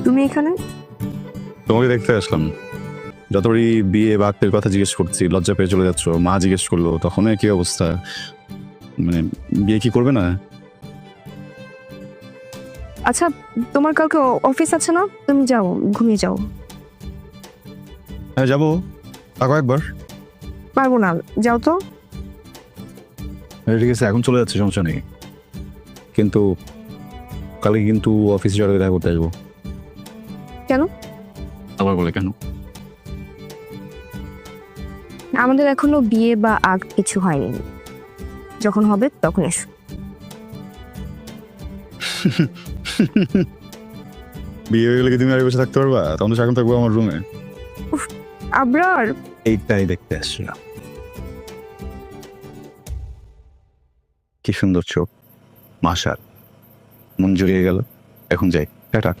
তুমি এখানে? তোমাকে দেখতে আসলাম। যতবারই বিয়ে বা আত্মের কথা জিজ্ঞেস করছি লজ্জা পেয়ে চলে যাচ্ছ। মা জিজ্ঞেস করলো তখন কি অবস্থা, মানে বিয়ে কি করবে না? আচ্ছা, তোমার কালকে অফিস আছে না? তুমি যাও, ঘুমিয়ে যাও। হ্যাঁ যাবো, তাকো একবার। পারবো না, যাও তো। ঠিক আছে এখন চলে যাচ্ছে, সমস্যা নেই, কিন্তু কালকে কিন্তু অফিসে যাওয়ার আগে দেখা করতে আসবো। কেন? আবার বলে কেন? আমাদের এখনো বিয়ে বা আগ কিছু হয়নি, যখন হবে তখন এসো। বিয়ে হয়ে গেলে কি তুমি আর বসে থাকতে পারবা? তখন তো এখন থাকবো আমার রুমে। আবরার, এইটাই দেখতে আসছিলাম। কি সুন্দর চোখ, মাশাআল্লাহ, মন জুড়িয়ে গেল। এখন যাই, টাটা।